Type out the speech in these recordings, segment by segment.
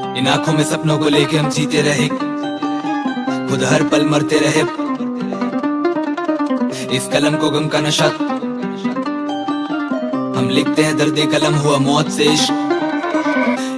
इन आंखों में सपनों को लेके हम जीते रहे, खुद हर पल मरते रहे। इस कलम को गम का नशा, हम लिखते हैं दर्द कलम हुआ मौत से इश्क।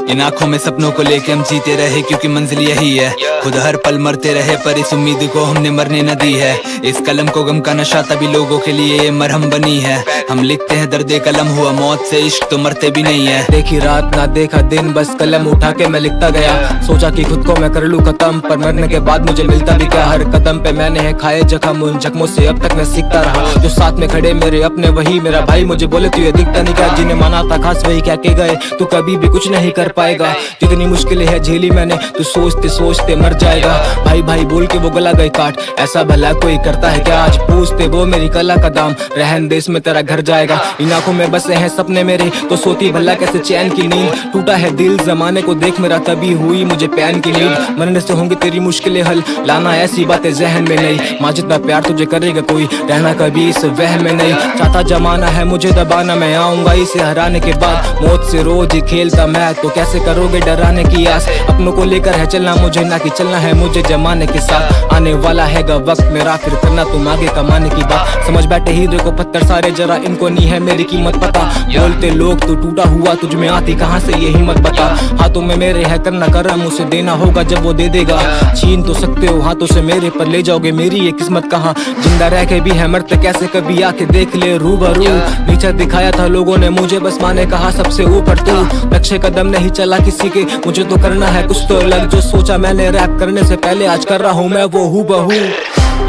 इन आंखों में सपनों को लेके हम जीते रहे, क्योंकि मंजिल यही है, खुद हर पल मरते रहे। पर इस उम्मीद को हमने मरने न दी है। इस कलम को गम का नशा तभी लोगों के लिए ये मरहम बनी है। हम लिखते हैं दर्द कलम हुआ मौत से इश्क, तो मरते भी नहीं है। देखी रात ना देखा दिन, बस कलम उठा के मैं लिखता गया। सोचा कि खुद को मैं कर लूं खत्म, पर मरने के बाद मुझे मिलता भी क्या। हर कदम पे मैंने है खाए जख्म, उन जख्मों से अब तक मैं सीखता रहा। जो साथ में खड़े मेरे अपने वही मेरा भाई मुझे बोले तू ये दिखता नहीं क्या। जिन्हें माना था खास वही क्या के गए, तू कभी भी कुछ नहीं कर पाएगा। जितनी मुश्किलें है झेली मैंने, तू सोचते सोचते मर जाएगा। भाई भाई बोल के वो गला गए काट, ऐसा भला कोई करता है क्या। आज पूछते वो मेरी कला का दाम, रहन देश में तेरा घर जाएगा। इन आंखों में बसे हैं सपने मेरे, तो सोती भला कैसे चैन की नींद। टूटा है दिल जमाने को देख मेरा, तभी हुई मुझे पैन की नींद। मरने से होंगी तेरी मुश्किलें हल, लाना ऐसी बातें जहन में नहीं। माँ जितना प्यार तुझे करेगा कोई, रहना कभी इस वहम में नहीं। चाहता जमाना है मुझे दबाना, मैं आऊंगा इसे हराने के बाद। मौत से रोज ही खेलता मैं, तो कैसे करोगे डराने की आस। अपनों को लेकर है चलना मुझे, ना कि चलना है मुझे जमाने के साथ। आने वाला हैगा वक्त मेरा, फिर करना तुम आगे कमाने की बात। समझ बैठे हीरे को पत्थर सारे, जरा इनको नहीं है मेरी कीमत पता। बोलते लोग तू टूटा हुआ, तुझ में आती कहाँ से ये हिम्मत बता। हाथों में मेरे है करना करम, उसे देना होगा जब वो दे देगा। छीन तो सकते हो हाथों से मेरे, पर ले जाओगे मेरी ये किस्मत कहाँ। जिंदा रह के भी है मरते कैसे, कभी आके देख ले रूबरू। नीचे दिखाया था लोगों ने मुझे, बस माने कहा सबसे ऊपर तू। नक्शे कदम नहीं चला किसी के, मुझे तो करना है कुछ तो अलग। जो सोचा मैंने रैप करने से पहले, आज कर रहा हूँ मैं वो हूबहू।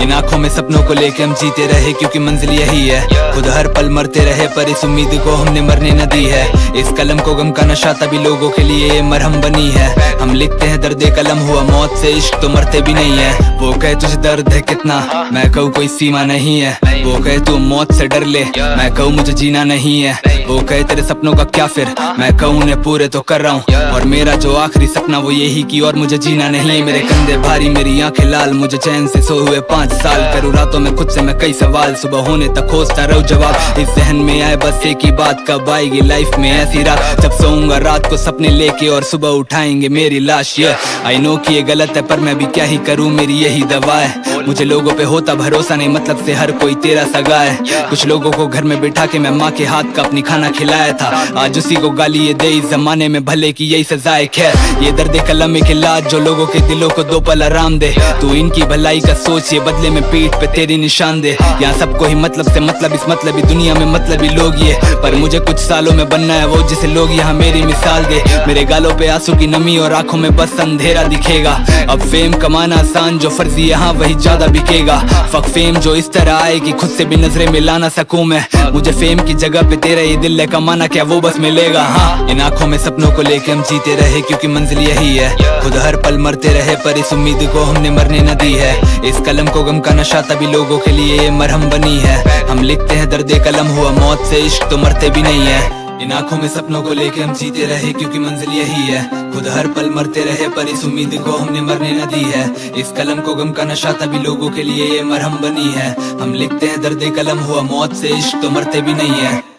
इन आंखों में सपनों को लेके हम जीते रहे, क्योंकि मंजिल यही है, खुद हर पल मरते रहे। पर इस उम्मीद को हमने मरने न दी है। इस कलम को गम का नशा तभी लोगों के लिए ये मरहम बनी है। हम लिखते हैं दर्द कलम हुआ मौत से इश्क, तो मरते भी नहीं है। वो कहे तुझे दर्द है कितना, मैं कहूँ कोई सीमा नहीं है। वो कहे तू मौत से डर ले, मैं कहूँ मुझे जीना नहीं है। वो कहे तेरे सपनों का क्या फिर, मैं कहूँ उन्हें पूरे तो कर रहा हूँ। और मेरा जो आखिरी सपना वो यही कि और मुझे जीना नहीं। मेरे कंधे भारी मेरी आंखें लाल, मुझे चैन से सो हुए 5 साल। करूँ रातों में खुद से मैं कई सवाल, सुबह होने तक खोजता रहूं जवाब। इस जहन में आए बस एक ही बात, कब आएगी लाइफ में ऐसी रात जब सोऊंगा रात को सपने लेके और सुबह उठाएंगे मेरी लाश। ये आई नो कि ये गलत है, पर मैं भी क्या ही करूँ, मेरी यही दवा है। मुझे लोगों पे होता भरोसा नहीं, मतलब से हर कोई तेरा सगा है। कुछ लोगों को घर में बिठा के मैं माँ के हाथ का अपनी खाना खिलाया था, आज उसी को गाली ये दे इस जमाने में भले की यही सजा है। खैर ये दर्द कलम एक इलाज, जो लोगों के दिलों को 2 पल आराम दे। तू इनकी भलाई का सोच, ये बदले में पीठ पे तेरी निशान दे। यहाँ सबको ही मतलब से मतलब, इस मतलबी दुनिया में मतलबी लोग ये। पर मुझे कुछ सालों में बनना है वो जिसे लोग यहाँ मेरी मिसाल दे। मेरे गालों पे आंसू की नमी और आंखों में बस अंधेरा दिखेगा। अब फेम कमाना आसान, जो फर्जी यहाँ वही ज्यादा बिकेगा। फक फेम जो इस तरह आए कि खुद से भी नजरें मिला ना सकूं मैं। मुझे फेम की जगह पे तेरा ये दिल है कमाना, क्या वो बस मिलेगा। हाँ इन आंखों में सपनों को लेके हम जीते रहे, क्योंकि मंजिल यही है, खुद हर पल मरते रहे। पर इस उम्मीद को हमने मरने न दी है। इस कलम को गम का नशा तभी लोगों के लिए ये मरहम बनी है। हम लिखते हैं दर्द कलम हुआ मौत से इश्क, तो मरते भी नहीं है। इन आंखों में सपनों को लेके हम जीते रहे, क्योंकि मंजिल यही है, खुद हर पल मरते रहे। पर इस उम्मीद को हमने मरने न दी है। इस कलम को गम का नशा तभी लोगों के लिए ये मरहम बनी है। हम लिखते हैं दर्द कलम हुआ मौत से इश्क, तो मरते भी नहीं है।